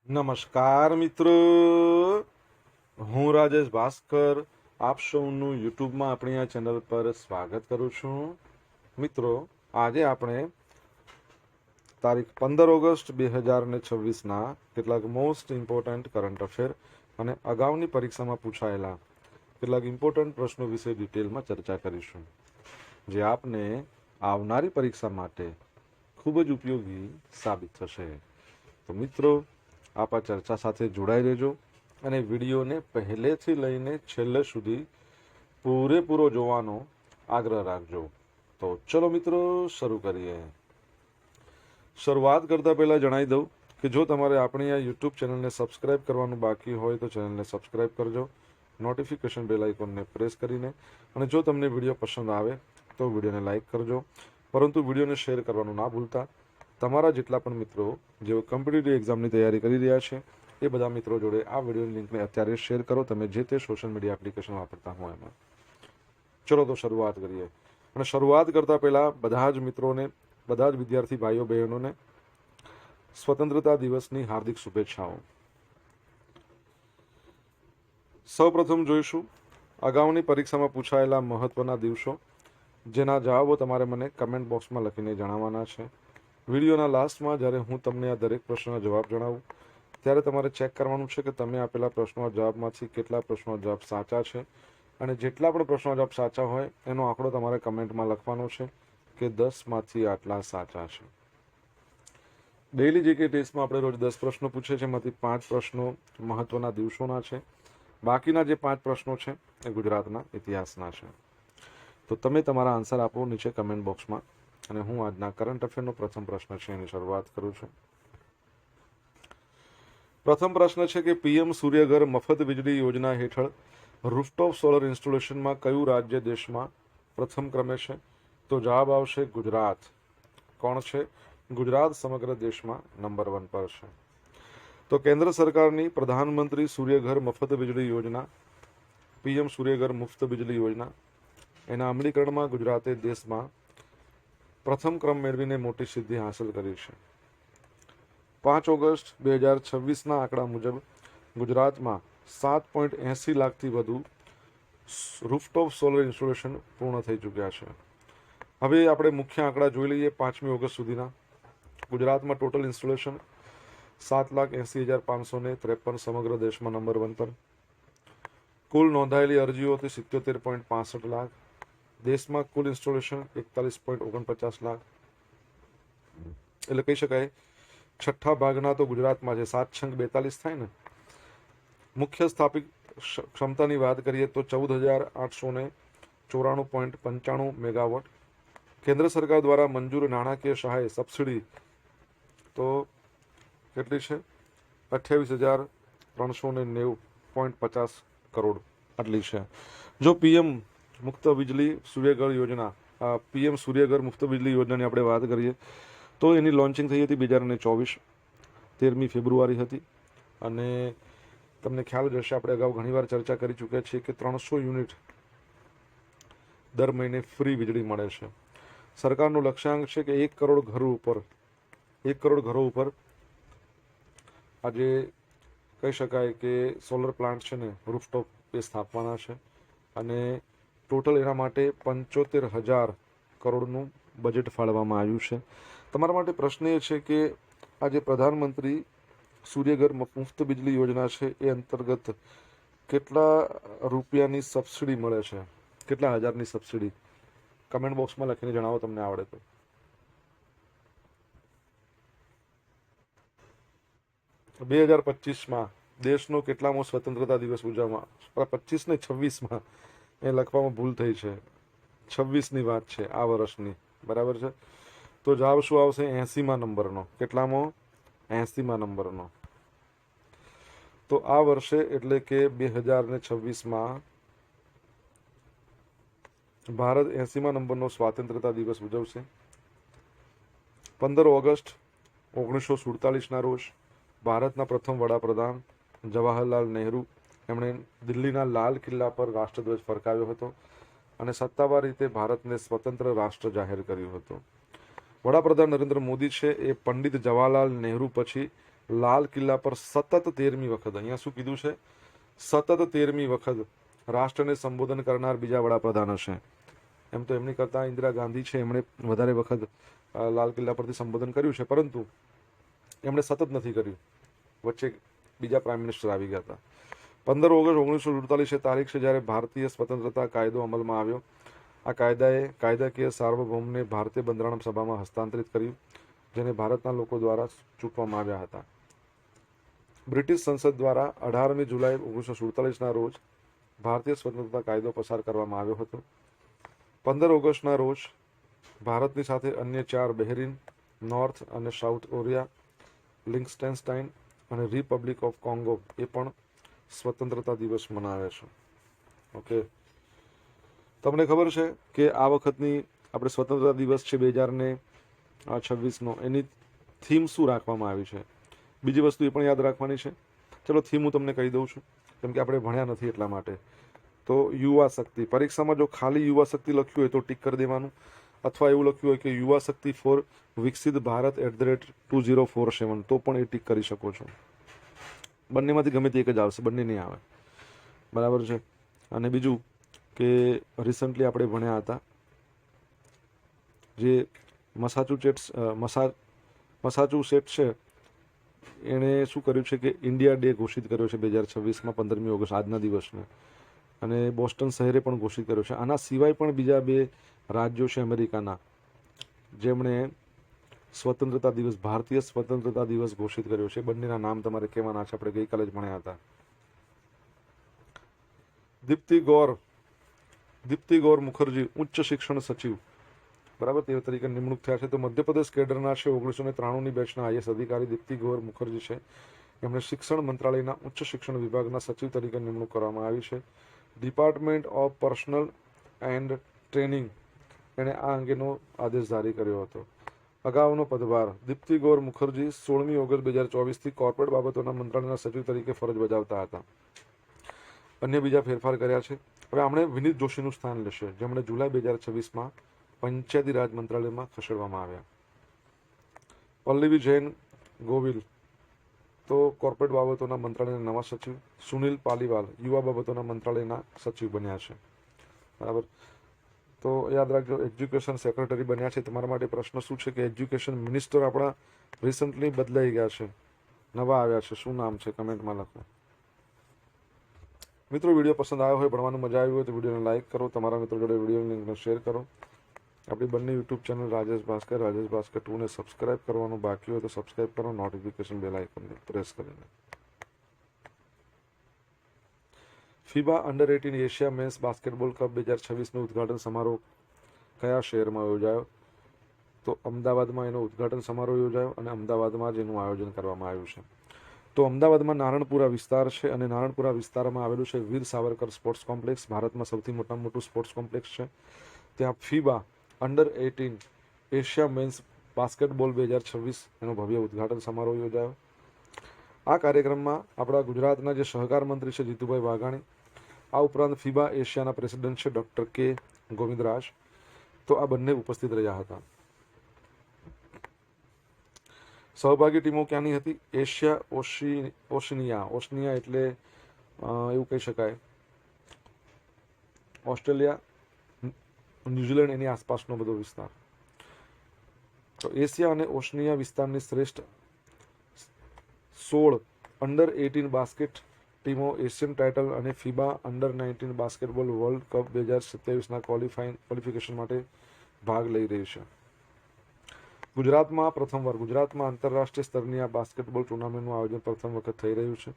નમસ્કાર મિત્રો, હું રાજેશ ભાસ્કર આપ સૌનું યુટ્યુબમાં આપણી આ ચેનલ પર સ્વાગત કરું છું. મિત્રો, આજે આપણે તારીખ 15 ઓગસ્ટ 2026ના કેટલાક મોસ્ટ ઇમ્પોર્ટન્ટ કરંટ અફેર અને અગાઉની પરીક્ષામાં પૂછાયેલા કેટલાક ઇમ્પોર્ટન્ટ પ્રશ્નો વિશે ડિટેલમાં ચર્ચા કરીશું, જે આપને આવનારી પરીક્ષા માટે ખૂબ જ ઉપયોગી સાબિત થશે. તો મિત્રો, આપ આ ચર્ચા સાથે જોડાઈ રહેજો અને વિડીયોને પહેલેથી લઈને છેલ્લે સુધી પૂરેપૂરો જોવાનો આગ્રહ રાખજો. તો ચલો મિત્રો, શરૂ કરીએ. શરૂઆત કરતાં પહેલાં જણાવી દઉં કે જો તમારે આપણી આ યુટ્યુબ ચેનલને સબસ્ક્રાઇબ કરવાનું બાકી હોય તો ચેનલને સબસ્ક્રાઇબ કરજો, નોટિફિકેશન બેલ આઇકોનને પ્રેસ કરીને, અને જો તમને વિડીયો પસંદ આવે તો વિડીયોને લાઇક કરજો, પરંતુ વિડીયોને શેર કરવાનું ના ભૂલતા. તમારા જેટલા પણ મિત્રો જેઓ કોમ્પિટિટિવ એક્ઝામની તૈયારી કરી રહ્યા છે એ બધા મિત્રો જોડે આ વિડીયોની લિંકને અત્યારે શેર કરો, તમે જે તે સોશિયલ મીડિયા એપ્લિકેશન વાપરતા હો એમાં. ચલો તો શરૂઆત કરીએ. અને શરૂઆત કરતાં પહેલાં બધા જ મિત્રોને, બધા જ વિદ્યાર્થી ભાઈઓ બહેનોને સ્વતંત્રતા દિવસની હાર્દિક શુભેચ્છાઓ. સૌપ્રથમ જોઈશું અગાઉની પરીક્ષામાં પૂછાયેલા મહત્વના દિવસો, જેના જવાબો તમારે મને કમેન્ટ બોક્સમાં લખીને જણાવવાના છે. વિડીયોના લાસ્ટમાં જ્યારે હું તમને આ દરેક પ્રશ્નના જવાબ જણાવું ત્યારે તમારે ચેક કરવાનું છે કે તમે આપેલા પ્રશ્નોના જવાબમાંથી કેટલા પ્રશ્નોના જવાબ સાચા છે, અને જેટલા પણ પ્રશ્નોના જવાબ સાચા હોય એનો આંકડો તમારે કમેન્ટમાં લખવાનો છે કે 10માંથી આટલા સાચા છે. ડેઇલી જીકે ટેસ્ટમાં આપણે રોજ 10 પ્રશ્નો પૂછે છે, એમાંથી 5 પ્રશ્નો મહત્વના દિવસોના છે. બાકીના જે 5 પ્રશ્નો છે એ ગુજરાતના ઇતિહાસના છે. તો તમે તમારા આન્સર આપો નીચે કમેન્ટ બોક્સમાં, અને હું આજના કરંટ અફેરનો પ્રથમ પ્રશ્ન છે એની શરૂઆત કરું છું. પ્રથમ પ્રશ્ન છે કે પીએમ સૂર્યઘર મફત વીજળી યોજના હેઠળ રૂફટોપ સોલર ઇન્સ્ટોલેશનમાં કયું રાજ્ય દેશમાં પ્રથમ ક્રમે છે? તો જવાબ આવશે ગુજરાત. કોણ છે? ગુજરાત સમગ્ર દેશમાં નંબર 1 પર છે. તો કેન્દ્ર સરકારની પ્રધાનમંત્રી સૂર્યઘર મફત વીજળી યોજના, પીએમ સૂર્યઘર મુફ્ત વીજળી યોજના, એના અમલીકરણમાં ગુજરાતે દેશમાં પ્રથમ ક્રમ મેળવીને મોટી સિદ્ધિ હાંસલ કરી છે. 5 ઓગસ્ટ 2026ના આંકડા મુજબ ગુજરાતમાં 7.80 લાખથી વધુ રૂફટોપ સોલર ઇન્સ્ટોલેશન પૂર્ણ થઈ ચૂક્યા છે. હવે આપણે મુખ્ય આંકડા જોઈ લઈએ. 5મી ઓગસ્ટ સુધીના ગુજરાતમાં ટોટલ ઇન્સ્ટોલેશન 7,80,553 સમગ્ર દેશમાં નંબર 1 પર. કુલ નોંધાયેલી અરજીઓ હતી 77.65 લાખ. દેશમાં કુલ ઇન્સ્ટોલેશન 41.49 લાખ. એટલે કહી શકાય છઠ્ઠા ભાગના તો ગુજરાતમાં છે. 7×42 થાય ને. મુખ્ય સ્થાપિત ક્ષમતાની વાત કરીએ તો 14,894.95 મેગાવોટ. કેન્દ્ર સરકાર દ્વારા મંજૂર નાણાકીય સહાય સબસિડી તો કેટલી છે? 28,390.50 કરોડ આટલી છે. જો પીએમ મુક્ત વીજળી સૂર્યઘર યોજના, પીએમ સૂર્યઘર મુક્ત વીજળી યોજનાની આપણે વાત કરીએ તો એની લોન્ચિંગ થઈ હતી 2024, 13મી ફેબ્રુઆરી હતી. અને તમને ખ્યાલ જ હશે, આપણે અગાઉ ઘણીવાર ચર્ચા કરી ચૂક્યા છીએ કે 300 યુનિટ દર મહિને ફ્રી વીજળી મળે છે. સરકારનું લક્ષ્યાંક છે કે 1 કરોડ ઘરો ઉપર આજે કહી શકાય કે સોલર પ્લાન્ટ છે ને, રૂફટોપ એ સ્થાપવાના છે. અને ટોટલ એના માટે 75,000 કરોડનું બજેટ ફાળવવામાં આવ્યું છે. તમારા માટે પ્રશ્ન એ છે કે આ જે પ્રધાનમંત્રી સૂર્યઘર મુફ્ત વીજળી યોજના છે એ અંતર્ગત કેટલા રૂપિયાની સબસિડી મળે છે, કેટલા હજારની સબસિડી? કમેન્ટ બોક્સમાં લખીને જણાવો તમને આવડે તો. તો 2025માં દેશનો કેટલામો સ્વતંત્રતા દિવસ ઉજવવામાં? 25 ને 26માં એ લખવામાં ભૂલ થઈ છે. 26ની વાત છે આ વર્ષની, બરાબર છે. તો જવાબ શું આવશે? 80મા નંબરનો. કેટલામો? 80મા નંબરનો. તો આ વર્ષે એટલે કે 2026માં ભારત 80મા નંબરનો સ્વાતંત્રતા દિવસ ઉજવશે. 15 ઓગસ્ટ 1947ના રોજ ભારતના પ્રથમ વડાપ્રધાન જવાહરલાલ નહેરુ એમણે દિલ્હીના લાલ કિલ્લા પર રાષ્ટ્રધ્વજ ફરકાવ્યો હતો અને સત્તાવાર રીતે ભારતને સ્વતંત્ર રાષ્ટ્ર જાહેર કર્યું હતું. વડાપ્રધાન નરેન્દ્ર મોદી છે એ પંડિત જવાહરલાલ નહેરુ પછી લાલ કિલ્લા પર સતત 13મી વખત, અહીંયા શું કીધું છે, સતત 13મી વખત રાષ્ટ્રને સંબોધન કરનાર બીજા વડાપ્રધાન હશે. એમ તો એમની કરતાં ઇન્દિરા ગાંધી છે, એમણે વધારે વખત લાલ કિલ્લા પરથી સંબોધન કર્યું છે, પરંતુ એમણે સતત નથી કર્યું. વચ્ચે બીજા પ્રાઇમ મિનિસ્ટર આવી ગયા હતા. 15 ઓગસ્ટ 1947 તારીખ છે જ્યારે ભારતીય સ્વતંત્રતા કાયદો અમલમાં આવ્યો. આ કાયદાએ કાયદાકીય સાર્વભૌમને ભારતીય બંધારણ સભામાં હસ્તાંતરિત કર્યું, જેને ભારતના લોકો દ્વારા ચૂંટવામાં આવ્યા હતા. બ્રિટિશ સંસદ દ્વારા 18મી જુલાઈ 1947ના રોજ ભારતીય સ્વતંત્રતા કાયદો પસાર કરવામાં આવ્યો હતો. 15 ઓગસ્ટના રોજ ભારતની સાથે અન્ય 4 બહેરીન, નોર્થ અને સાઉથ કોરિયા, લિંકસ્ટેનસ્ટાઇન અને રિપબ્લિક ઓફ કોંગો એ પણ સ્વતંત્રતા દિવસ મનાવે છે. ઓકે, તમને ખબર છે કે આ વખતની આપણે સ્વતંત્રતા દિવસ છે 2026નો, એની થીમ શું રાખવામાં આવી છે? બીજી વસ્તુ એ પણ યાદ રાખવાની છે. ચલો થીમ હું તમને કહી દઉં છું, કેમ કે આપણે ભણ્યા નથી એટલા માટે. તો યુવા શક્તિ. પરીક્ષામાં જો ખાલી યુવા શક્તિ લખ્યું હોય તો ટીક કરી દેવાનું, અથવા એવું લખ્યું હોય કે યુવા શક્તિ ફોર વિકસિત ભારત @2047 તો પણ એ ટીક કરી શકો છો. બંનેમાંથી ગમે તે એક જ આવશે, બંને નહીં આવે, બરાબર છે. અને બીજું કે રિસન્ટલી આપણે ભણ્યા હતા જે મસાચુસેટ્સ છે, એણે શું કર્યું છે કે ઇન્ડિયા ડે ઘોષિત કર્યો છે 2026માં 15મી ઓગસ્ટ, આજના દિવસને. અને બોસ્ટન શહેરે પણ ઘોષિત કર્યો છે. આના સિવાય પણ બીજા 2 રાજ્યો છે અમેરિકાના, જેમણે સ્વતંત્રતા દિવસ, ભારતીય સ્વતંત્રતા દિવસ ઘોષિત કર્યો છે. બંનેના નામ તમારે કહેવાના છે, આપણે ગઈકાલે જ ભણ્યા હતા. દીપ્તિ ગૌર મુખર્જી ઉચ્ચ શિક્ષણ સચિવ, બરાબર, તે તરીકે નિમણૂક થયા છે. તો મધ્યપ્રદેશ કેડરના છે 1993ની બેચના આઈએસ અધિકારી દીપ્તિ ગૌર મુખર્જી છે. એમણે શિક્ષણ મંત્રાલયના ઉચ્ચ શિક્ષણ વિભાગના સચિવ તરીકે નિમણૂક કરવામાં આવી છે. Department of personal and training એણે આ અંગેનો આદેશ જારી કર્યો હતો. અગાઉનો પદભાર. દીપ્તિ ગૌર મુખર્જી 16મી ઓગસ્ટ 2024થી કોર્પોરેટ બાબતોના મંત્રાલયના સચિવ તરીકે ફરજ બજાવતા હતા. અન્ય બીજા ફેરફાર કર્યા છે. હવે આમણે વિનીત જોશીનું સ્થાન લેશે, જેમણે જુલાઈ 2026માં પંચાયતી રાજ મંત્રાલયમાં ખસેડવામાં આવ્યા. પલ્લવી જૈન ગોવિલ તો કોર્પોરેટ બાબતોના મંત્રાલયના નવા સચિવ. સુનિલ પાલીવાલ યુવા બાબતોના મંત્રાલયના સચિવ બન્યા છે, બરાબર. તો યાદ રાખજો, એજ્યુકેશન સેક્રેટરી બન્યા છે. તમારા માટે પ્રશ્ન શું છે કે એજ્યુકેશન મિનિસ્ટર આપણા રિસન્ટલી બદલાઈ ગયા છે, નવા આવ્યા છે, શું નામ છે કમેન્ટમાં લખો. મિત્રો, વિડીયો પસંદ આવ્યો હોય, ભણવાનું મજા આવી હોય તો વિડીયોને લાઇક કરો, તમારા મિત્રો જોડે વિડીયો લિંકને શેર કરો. આપણી બંને યુટ્યુબ ચેનલ રાજેશ ભાસ્કર 2ને સબસ્ક્રાઇબ કરવાનું બાકી હોય તો સબસ્ક્રાઇબ કરો, નોટિફિકેશન બેલ આઇકનને પ્રેસ કરીને. FIBA under eighteen Asia men's basketball cup 2026નો ઉદ્ઘાટન સમારોહ કયા શહેરમાં યોજાયો? તો અમદાવાદમાં એનો ઉદ્ઘાટન સમારોહ યોજાયો અને અમદાવાદમાં જ એનું આયોજન કરવામાં આવ્યું છે. તો અમદાવાદમાં નારણપુરા વિસ્તાર છે અને નારણપુરા વિસ્તારમાં આવેલું છે વીર સાવરકર સ્પોર્ટ્સ કોમ્પ્લેક્સ, ભારતમાં સૌથી મોટામાં મોટું સ્પોર્ટ્સ કોમ્પ્લેક્સ છે. ત્યાં ફીબા અંડર-18 એશિયા મેન્સ બાસ્કેટબોલ 2026 એનો ભવ્ય ઉદ્ઘાટન સમારોહ યોજાયો. આ કાર્યક્રમમાં આપણા ગુજરાતના જે સહકાર મંત્રી છે જીતુભાઈ વાઘાણી, આ ઉપરાંત ફીબા એશિયાના પ્રેસિડેન્ટ છે ડૉક્ટર કે ગોવિંદરાજ, તો આ બંને ઉપસ્થિત રહ્યા હતા. સહભાગી ટીમો ક્યાંની હતી? એશિયા ઓશનિયા એટલે એવું કહી શકાય ઓસ્ટ્રેલિયા, ન્યુઝીલેન્ડ, એની આસપાસનો બધો વિસ્તાર. તો એશિયા અને ઓશનિયા વિસ્તારની શ્રેષ્ઠ 16 અંડર-18 બાસ્કેટ ટીમો એશિયન ટાઇટલ અને FIBA under nineteen basketball world cup 2027ના ક્વોલિફિકેશન માટે ભાગ લઈ રહી છે. ગુજરાતમાં આંતરરાષ્ટ્રીય સ્તરની આ બાસ્કેટબોલ ટુર્નામેન્ટનું આયોજન પ્રથમ વખત થઈ રહ્યું છે.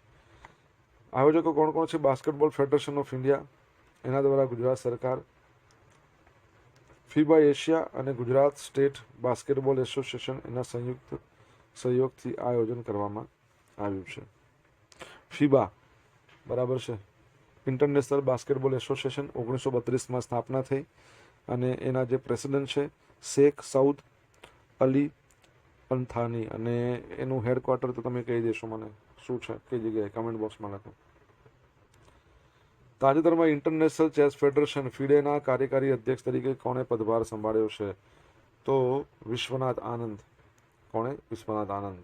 આયોજકો કોણ કોણ છે? બાસ્કેટબોલ ફેડરેશન ઓફ ઇન્ડિયા, એના દ્વારા ગુજરાત સરકાર, ફીબા એશિયા અને ગુજરાત સ્ટેટ બાસ્કેટબોલ એસોસિએશન એના સંયુક્ત સહયોગથી આયોજન કરવામાં આવ્યું છે. ફીબા, બરાબર છે, ઇન્ટરનેશનલ બાસ્કેટબોલ એસોસિએશન 1932માં સ્થાપના થઈ અને એના જે પ્રેસિડેન્ટ છે શેખ સઉદ અલી અંથાની, અને એનું હેડક્વાર્ટર તો તમે કહી દેશો મને શું છે, કઈ જગ્યાએ, કમેન્ટ બોક્સમાં લખો. તાજેતરમાં ઇન્ટરનેશનલ ચેસ ફેડરેશન ફિડેના કાર્યકારી અધ્યક્ષ તરીકે કોણે પદભાર સંભાળ્યો છે? તો વિશ્વનાથ આનંદ. કોણે? વિશ્વનાથ આનંદ.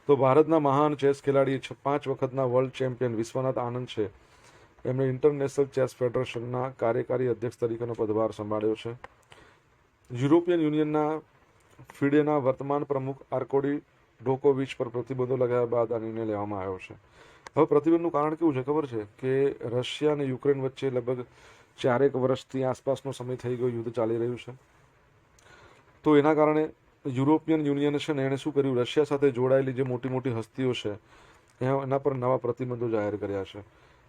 તો ભારતના મહાન ચેસ ખેલાડી 5 વખતના વર્લ્ડ ચેમ્પિયન વિશ્વનાથ આનંદ છે, એમણે ઇન્ટરનેશનલ ચેસ ફેડરેશનના કાર્યકારી અધ્યક્ષ તરીકેનો પદભાર સંભાળ્યો છે. યુરોપિયન યુનિયનના ફિડેના વર્તમાન પ્રમુખ આર્કોડી ડોકોવિચ પર પ્રતિબંધો લગાવ્યા બાદ આ નિર્ણય લેવામાં આવ્યો છે. હવે પ્રતિબંધનું કારણ કેવું છે ખબર છે કે રશિયા અને યુક્રેન વચ્ચે લગભગ 4 વર્ષથી આસપાસનો સમય થઈ ગયો, યુદ્ધ ચાલી રહ્યું છે. તો એના કારણે યુરોપિયન યુનિયન છે ને એણે શું કર્યું, રશિયા સાથે જોડાયેલી જે મોટી મોટી હસ્તીઓ છે એના પર નવા પ્રતિબંધો જાહેર કર્યા છે.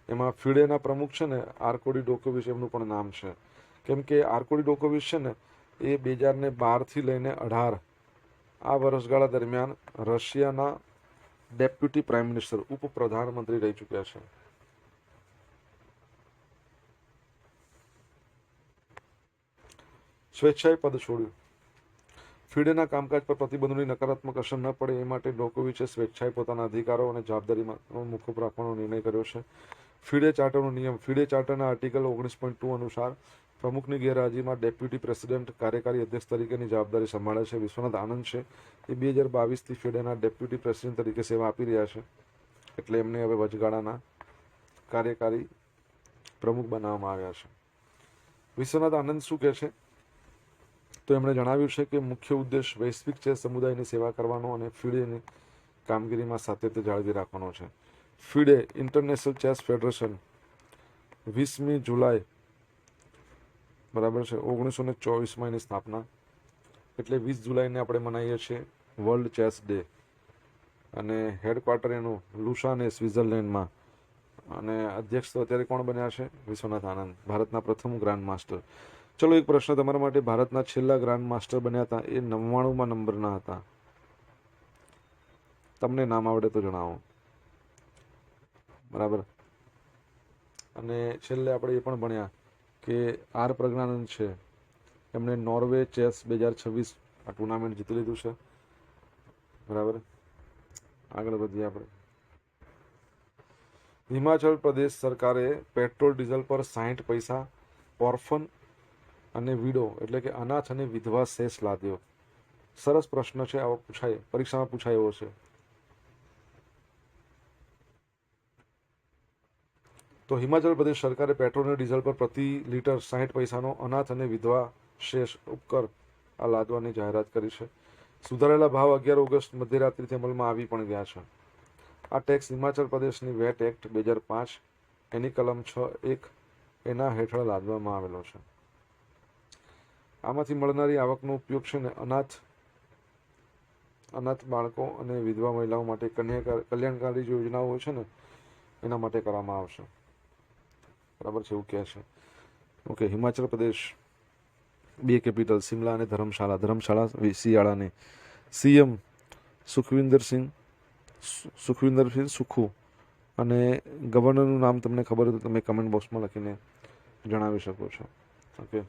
એમાં ફિડેના પ્રમુખ છે ને આર્કોડી ડોકોવિચ એમનું પણ નામ છે. કેમ કે આર્કોડી ડોકોવિચ છે ને એ 2012થી લઈને 18 આ વર્ષગાળા દરમિયાન રશિયાના ડેપ્યુટી પ્રાઇમ મિનિસ્ટર ઉપપ્રધાનમંત્રી રહી ચૂક્યા છે. સ્વેચ્છાએ પદ છોડ્યું. ફિડેના કામકાજ પર પ્રતિબંધોની નકારાત્મક અસર ન પડે એ માટે ડોકોવિચે સ્વેચ્છાએ પોતાના અધિકારો અને જવાબદારીમાં મોકૂફ રાખવાનો નિર્ણય કર્યો છે. ફિડે ચાર્ટરનો નિયમ. ફિડે ચાર્ટરના આર્ટિકલ 19.2 અનુસાર પ્રમુખની ગેરહાજરીમાં ડેપ્યુટી પ્રેસિડેન્ટ કાર્યકારી અધ્યક્ષ તરીકેની જવાબદારી સંભાળે છે. વિશ્વનાથ આનંદ છે એ 2022થી ફિડેના ડેપ્યુટી પ્રેસિડેન્ટ તરીકે સેવા આપી રહ્યા છે, એટલે એમને હવે વચગાળાના કાર્યકારી પ્રમુખ બનાવવામાં આવ્યા છે. વિશ્વનાથ આનંદ શું કહે છે, તો એમણે જણાવ્યું છે કે મુખ્ય ઉદ્દેશ વૈશ્વિક ચેસ સમુદાયની સેવા કરવાનો અને ફિડેની કામગીરીમાં સાતત્ય જાળવી રાખવાનો છે. ફિડે ઇન્ટરનેશનલ ચેસ ફેડરેશન 20મી જુલાઈ બરાબર છે 1924માં એની સ્થાપના, એટલે 20 જુલાઈને આપણે મનાવીએ છીએ વર્લ્ડ ચેસ ડે. અને હેડક્વાર્ટર એનું લુસાને સ્વિટ્ઝરલેન્ડમાં. અને અધ્યક્ષ તો અત્યારે કોણ બન્યા છે, વિશ્વનાથ આનંદ, ભારતના પ્રથમ ગ્રાન્ડ માસ્ટર. ચલો એક પ્રશ્ન તમારા માટે. ભારતના છેલ્લા ગ્રાન્ડ માસ્ટર બન્યા હતા એ 99માં નંબરના હતા. તમને નામ આવડે તો જણાવો. બરાબર. અને છેલ્લે આપણે એ પણ ભણ્યા કે આર પ્રજ્ઞાનંદ છે, એમણે નોર્વે ચેસ 2026 આ ટુર્નામેન્ટ જીતી લીધું છે. બરાબર. આગળ વધીએ આપણે. હિમાચલ પ્રદેશ સરકારે પેટ્રોલ ડીઝલ પર 60 પૈસા ઓર્ફન અને વિડો એટલે કે અનાથ અને વિધવા સેસ લાદ્યો. સરસ પ્રશ્ન છે, આવો પૂછાય, પરીક્ષામાં પૂછાયો છે. તો હિમાચલ પ્રદેશ સરકારે પેટ્રોલ અને ડીઝલ પર પ્રતિ લીટર 60 પૈસાનો અનાથ અને વિધવા શેષ ઉપકર આ લાદવાની જાહેરાત કરી છે. સુધારેલા ભાવ 11 ઓગસ્ટ મધ્યરાત્રિથી અમલમાં આવી પણ ગયા છે. આ ટેક્સ હિમાચલ પ્રદેશની વેટ એક્ટ 2005 એની કલમ 6(1) એના હેઠળ લાદવામાં આવેલો છે. આમાંથી મળનારી આવકનો ઉપયોગ છે ને અનાથ બાળકો અને વિધવા મહિલાઓ માટે કલ્યાણકારી યોજનાઓ છે ને એના માટે કરવામાં આવશે. બરાબર છે, એવું કહે છે. ઓકે. હિમાચલ પ્રદેશ 2 કેપિટલ શિમલા અને ધર્મશાળા. ધર્મશાળા શિયાળાની. સીએમ સુખવિન્દરસિંહ સુખુ. અને ગવર્નરનું નામ તમને ખબર હોય તો તમે કમેન્ટ બોક્સમાં લખીને જણાવી શકો છો. ઓકે,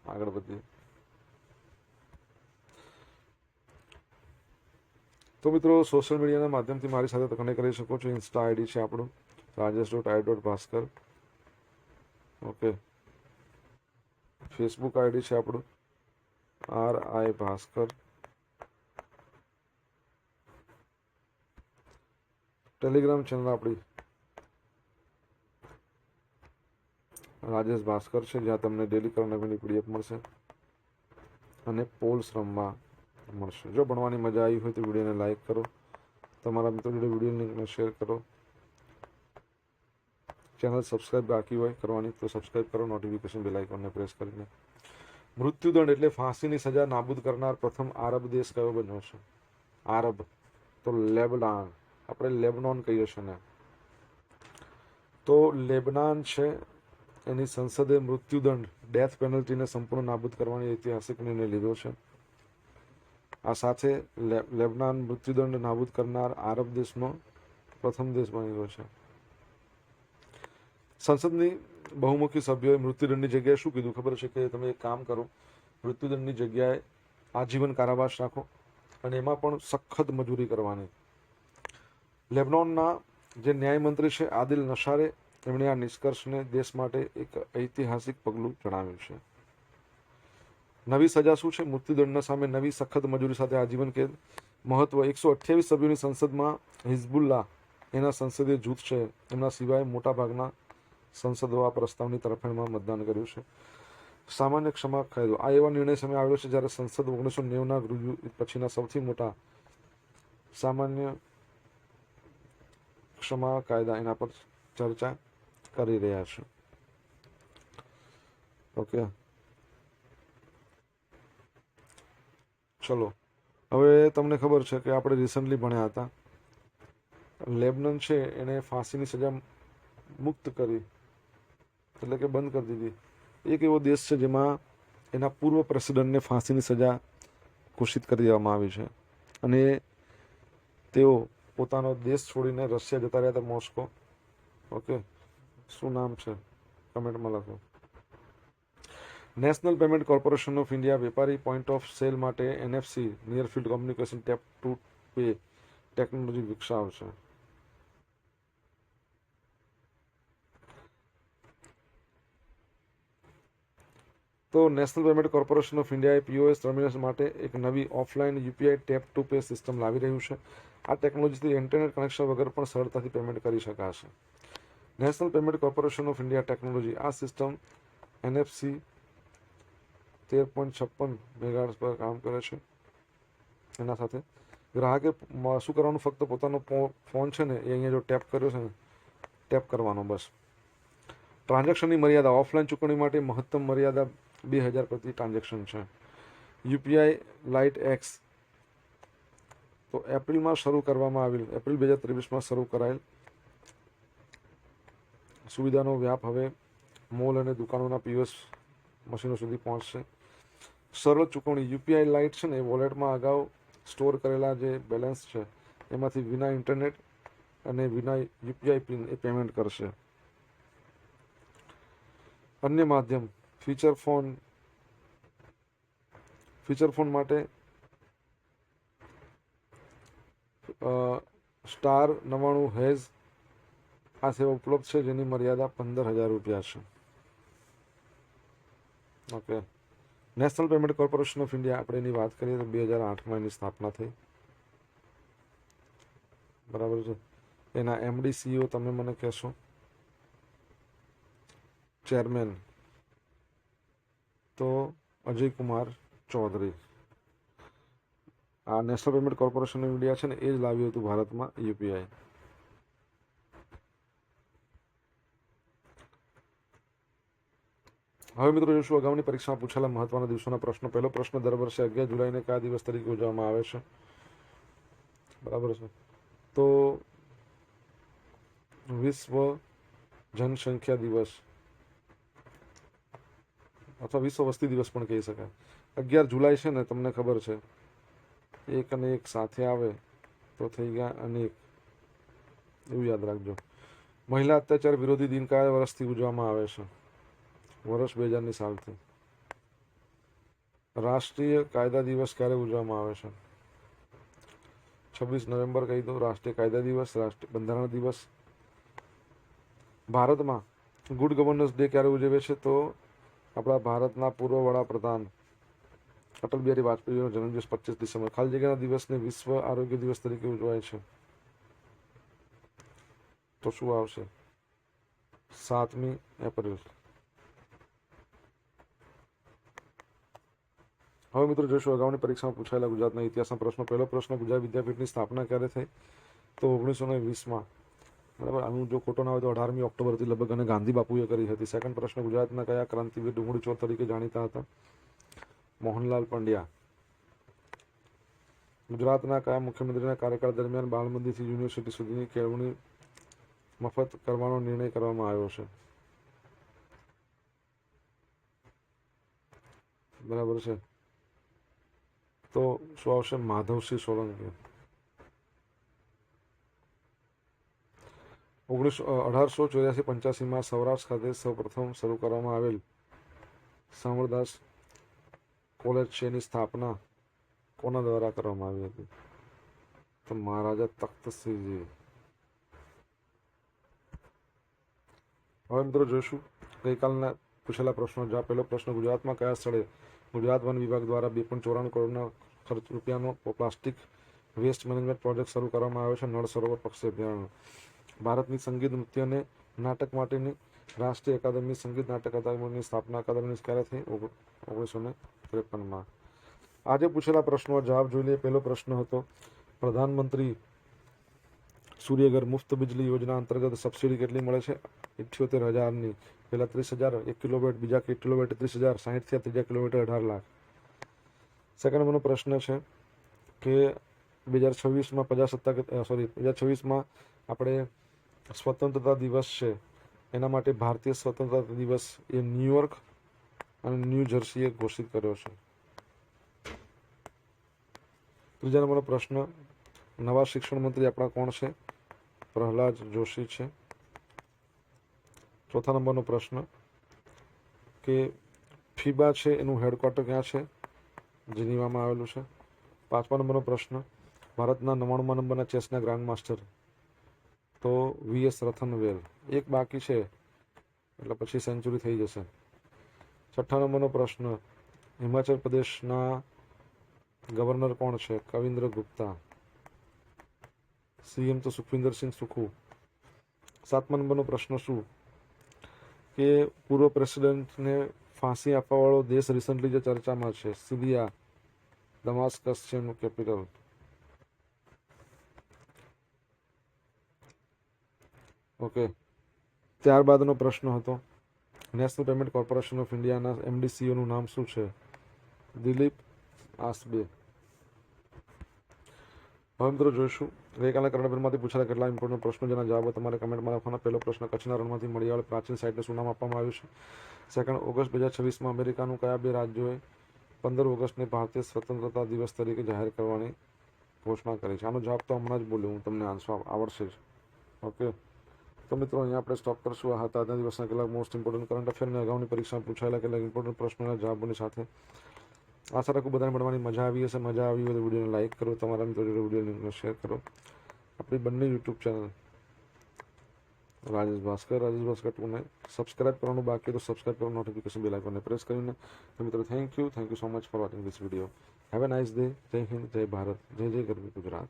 આગળ વધીએ. તો મિત્રો, સોશિયલ મીડિયાના માધ્યમથી મારી સાથે કનેક્ટ કરી શકો છો. ઇન્સ્ટા આઈડી છે આપણું rajesh.i.bhaskar. ઓકે. ફેસબુક આઈડી છે આપણું RI ભાસ્કર. ટેલિગ્રામ ચેનલ આપણી રાજેશ ભાસ્કર છે, જ્યાં તમને ડેલી કરંટ અફેરની પીડીએફ મળશે અને પોલ્સ રમવા મળશે. જો ભણવાની મજા આવી હોય તો વિડીયોને લાઇક કરો, તમારા મિત્રો જોડે વિડીયો લિંકને શેર કરો. ચેનલ સબસ્ક્રાઇબ બાકી હોય કરવાની તો સબસ્ક્રાઇબ કરો, નોટિફિકેશન બેલ આઇકોનને પ્રેસ કરીને. મૃત્યુદંડ એટલે ફાંસીની સજા નાબૂદ કરનાર પ્રથમ આરબ દેશ કયો બન્યો છે? આરબ તો લેબનાન. આપણે લેબનોન કહીએ છીએ ને, તો લેબનાન છે એની સંસદે મૃત્યુદંડ ડેથ પેનલ્ટીને સંપૂર્ણ નાબૂદ કરવાની ઐતિહાસિક નિર્ણય લીધો છે. આ સાથે લેબનાન મૃત્યુદંડ નાબૂદ કરનાર આરબ દેશનો પ્રથમ દેશ બની ગયો છે. સંસદની બહુમુખી સભ્યોએ મૃત્યુદંડની જગ્યાએ શું કીધું ખબર છે? કે તમે એક કામ કરો, મૃત્યુદંડની જગ્યાએ આજીવન કારાવાસ રાખો અને એમાં પણ સખત મજૂરી કરવાની. લેબનોનના જે ન્યાયમંત્રી છે આદિલ નશારે, એમણે આ નિષ્કર્ષને દેશ માટે એક ઐતિહાસિક પગલું જણાવ્યું છે. નવી સજા શું છે? મૃત્યુદંડના સામે નવી સખત મજૂરી સાથે આજીવન કેદ. મહત્વ 128 સભ્યોની સંસદમાં હિઝબુલ્લાહ એના સંસદીય જૂથ છે, એમના સિવાય મોટાભાગના સંસદો આ પ્રસ્તાવની તરફેણમાં મતદાન કર્યું છે. સામાન્ય ક્ષમા કાયદો આ એવા નિર્ણય સામે આવ્યો છે જ્યારે સંસદ 1990ના ગૃહયુદ્ધ પછીના સૌથી મોટા સામાન્ય ક્ષમા કાયદા એના પર ચર્ચા કરી રહ્યા છે. ઓકે, ચલો હવે તમને ખબર છે કે આપણે રિસન્ટલી ભણ્યા હતા, લેબનન છે એને ફાંસીની સજા મુક્ત કરી, એટલે કે બંધ કરી દીધી. એક એવો દેશ છે જેમાં એના પૂર્વ પ્રેસિડેન્ટને ફાંસીની સજા ઘોષિત કરી દેવામાં આવી છે અને તેઓ પોતાનો દેશ છોડીને રશિયા જતા રહ્યા હતા, મોસ્કો. ઓકે, શું નામ છે કમેન્ટમાં લખો. National payment corporation of India વેપારી પોઈન્ટ ઓફ સેલ માટે NFC near field communication tap to pay technology વિકસાવશે. તો નેશનલ પેમેન્ટ કોર્પોરેશન ઓફ ઇન્ડિયાએ POS ટર્મિનલ્સ માટે એક નવી offline UPI tap to pay system લાવી રહ્યું છે. આ ટેકનોલોજીથી ઇન્ટરનેટ કનેક્શન વગર પણ સરળતાથી પેમેન્ટ કરી શકાશે. National payment corporation of India technology આ સિસ્ટમ NFC 13.56 મેગાહર્ટ્ઝ પર કામ કરે છે. એના સાથે ગ્રાહકે શું કરવાનું, ફક્ત પોતાનો ફોન છે ને એ અહીંયા જો ટેપ કર્યો છે ને, ટેપ કરવાનો બસ. ટ્રાન્ઝેક્શનની મર્યાદા ઓફલાઈન ચૂકવણી માટે મહત્તમ મર્યાદા 2000 પ્રતિ ટ્રાન્ઝેક્શન છે. UPI લાઇટ X તો એપ્રિલમાં શરૂ કરવામાં આવેલ, એપ્રિલ 2023માં શરૂ કરાયેલ સુવિધાનો વ્યાપ હવે મોલ અને દુકાનોના POS મશીનો સુધી પહોંચશે. સરળ ચૂકવણી UPI લાઇટ છે ને એ વોલેટમાં અગાઉ સ્ટોર કરેલા જે બેલેન્સ છે એમાંથી વિના ઇન્ટરનેટ અને વિના UPI પિન એ પેમેન્ટ કરશે. અન્ય માધ્યમ ફીચર ફોન માટે *99# આ સેવા ઉપલબ્ધ છે, જેની મર્યાદા 15,000 રૂપિયા છે. Okay, national payment corporation of India આપણે એની વાત કરીએ તો 2008માં એની સ્થાપના થઈ, બરાબર છે. એના MD CEO તમે મને કહેશો, ચેરમેન તો અજય કુમાર ચૌધરી. આ national payment corporation of India છે ને એ જ લાવ્યું હતું ભારતમાં UPI. હવે મિત્રો જોઈશું અગાઉની પરીક્ષામાં પૂછેલા મહત્વના દિવસોના પ્રશ્નો. પહેલો પ્રશ્ન, દર વર્ષે 11 જુલાઈને કયા દિવસ તરીકે ઉજવવામાં આવે છે? બરાબર છે, તો વિશ્વ જનસંખ્યા દિવસ અથવા વિશ્વ વસ્તી દિવસ પણ કહી શકાય. 11 જુલાઈ છે ને, તમને ખબર છે, એક અને એક સાથે આવે તો થઈ ગયા અનેક, એવું યાદ રાખજો. મહિલા અત્યાચાર વિરોધી દિન કયા વર્ષથી ઉજવવામાં આવે છે? વર્ષ 2000ની સાલથી. રાષ્ટ્રીય કાયદા દિવસ ક્યારે ઉજવવામાં આવે છે? 26 નવેમ્બર કહી દો, રાષ્ટ્રીય કાયદા દિવસ, રાષ્ટ્રીય બંધારણ દિવસ. ભારતમાં ગુડ ગવર્નન્સ ડે ક્યારે ઉજવે છે? તો આપણા ભારતના પૂર્વ વડાપ્રધાન અટલ બિહારી વાજપેયીનો જન્મદિવસ 25 ડિસેમ્બર. ખાલી જગ્યાના દિવસને વિશ્વ આરોગ્ય દિવસ તરીકે ઉજવાય છે, તો શું આવશે? 7મી એપ્રિલ. હવે મિત્રો જોઈશું અગાઉની પરીક્ષામાં પૂછાયેલા ગુજરાતના ઇતિહાસના પ્રશ્નો. પહેલો પ્રશ્ન, ગુજરાત વિદ્યાપીઠની સ્થાપના ક્યારે થઈ? તો 1920માં. બરાબર, આનું જો ખોટો ના હોય તો 18મી ઓક્ટોબરથી લગભગ અને ગાંધી બાપુએ કરી હતી. સેકન્ડ પ્રશ્ન, ગુજરાતના કયા ક્રાંતિવીર ડુંગળી ચોર તરીકે જાણીતા હતા? મોહનલાલ પંડ્યા. ગુજરાતના કયા મુખ્યમંત્રીના કાર્યકાળ દરમિયાન બાળમંદિરથી યુનિવર્સિટી સુધીની કેળવણી મફત કરવાનો નિર્ણય કરવામાં આવ્યો છે? બરાબર છે, તો શું આવશે? માધવસિંહ સોલંકી. 1884-85માં સૌરાષ્ટ્ર ખાતે સૌપ્રથમ શરૂ કરવામાં આવેલ શામળદાસ કોલેજ છે એની સ્થાપના કોના દ્વારા કરવામાં આવી હતી? તો મહારાજા તખ્તસિંહજી. હવે મિત્રો જોઈશું ગઈકાલના પૂછેલા પ્રશ્નો. જવાબ. પહેલો પ્રશ્ન, ગુજરાતમાં કયા સ્થળે ગુજરાત વન વિભાગ દ્વારા 2.94 કરોડના ખર્ચ રૂપિયાનો પ્લાસ્ટિક વેસ્ટ મેનેજમેન્ટ પ્રોજેક્ટ શરૂ કરવામાં આવ્યો છે. નળ સરોવર પક્ષી અભયારણ્ય. ભારતની સંગીત નૃત્ય અને નાટક માટેની રાષ્ટ્રીય અકાદમી સંગીત નાટક અકાદમીની સ્થાપના અકાદમીની ક્યારે થઈ? 1953માં. આજે પૂછેલા પ્રશ્નો જવાબ જોઈ લઈએ. પહેલો પ્રશ્ન હતો, પ્રધાનમંત્રી સૂર્યઘર મુફ્ત વીજળી યોજના અંતર્ગત સબસિડી કેટલી મળે છે? 78,000ની. પહેલા 30,000 1 કિલોવોટ, બીજા કિલોવોટ 30,000, 60 થયા, ત્રીજા કિલોમીટર 18 લાખ. સેકન્ડ નંબરનો પ્રશ્ન છે કે 2026માં 2026માં આપણે સ્વતંત્રતા દિવસ છે, એના માટે ભારતીય સ્વતંત્રતા દિવસ એ ન્યુયોર્ક અને ન્યૂ જર્સીએ ઘોષિત કર્યો છે. ત્રીજા નંબરનો પ્રશ્ન, નવા શિક્ષણ મંત્રી આપણા કોણ છે? પ્રહલાદ જોશી છે. ચોથા નંબરનો પ્રશ્ન કે ફીબા છે એનું હેડક્વાર્ટર ક્યાં છે? જીનીવામાં આવેલું છે. પાંચમા નંબરનો પ્રશ્ન, ભારતના 99મા નંબરના ચેસના ગ્રાન્ડ માસ્ટર તો વીએસ રથનવેલ. એક બાકી છે એટલે પછી સેન્ચુરી થઈ જશે. છઠ્ઠા નંબરનો પ્રશ્ન, હિમાચલ પ્રદેશના ગવર્નર કોણ છે? કવિન્દ્ર ગુપ્તા. સીએમ તો સુખવિન્દર સિંહ સુખુ. સાતમા નંબરનો પ્રશ્ન શું કે પૂર્વ પ્રેસિડેન્ટને ફાંસી આપવાવાળો દેશ રિસન્ટલી જે ચર્ચામાં છે, સિરિયા, દમાસ્કસ છે એનું કેપિટલ. ઓકે. ત્યારબાદનો પ્રશ્ન હતો, નેશનલ પેમેન્ટ કોર્પોરેશન ઓફ ઇન્ડિયાના એમડીસીઓનું નામ શું છે? દિલીપ આસબે. હવે મિત્રો જોઈશું ગઈકાલના કરંટ અફેરમાંથી પૂછેલા કેટલા ઇમ્પોર્ટન્ટ પ્રશ્નો જેના જવાબો તમારે કમેન્ટમાં લખવાના. પહેલો પ્રશ્ન, કચ્છના રણમાંથી મળી આવેલ પ્રાચીન સાહિત્યને શું નામ આપવામાં આવ્યું છે? સેકન્ડ, ઓગસ્ટ 2026માં અમેરિકાનું કયા બે રાજ્યોએ 15 ઓગસ્ટને ભારતીય સ્વતંત્રતા દિવસ તરીકે જાહેર કરવાની ઘોષણા કરી છે? આનો જવાબ તો હમણાં જ બોલ્યો હું, તમને આન્સર આવડશે જ. ઓકે, તો મિત્રો અહીંયા આપણે સ્ટોપ કરશું. આ હતા આજના દિવસના કેટલાક મોસ્ટ ઇમ્પોર્ટન્ટ કરંટ અફેર અને અગાઉની પરીક્ષામાં પૂછાયેલા કેટલાક ઇમ્પોર્ટન્ટ પ્રશ્નોના જવાબોની સાથે. આશા રાખું બધાને ભણવાની મજા આવી હશે. મજા આવી હોય તો વિડીયોને લાઇક કરો, તમારા મિત્રો જોડે વિડીયો લિંકને શેર કરો. આપણી બંને યુટ્યુબ ચેનલ રાજેશ ભાસ્કર 2ને સબસ્ક્રાઇબ કરવાનું બાકી તો સબસ્ક્રાઇબ કરો, નોટિફિકેશન બેલ આઇકોનને પ્રેસ કરીને. તો મિત્રો thank you so much for watching this video. Have a nice day. જય હિન્દ, જય ભારત, જય જય ગરવી ગુજરાત.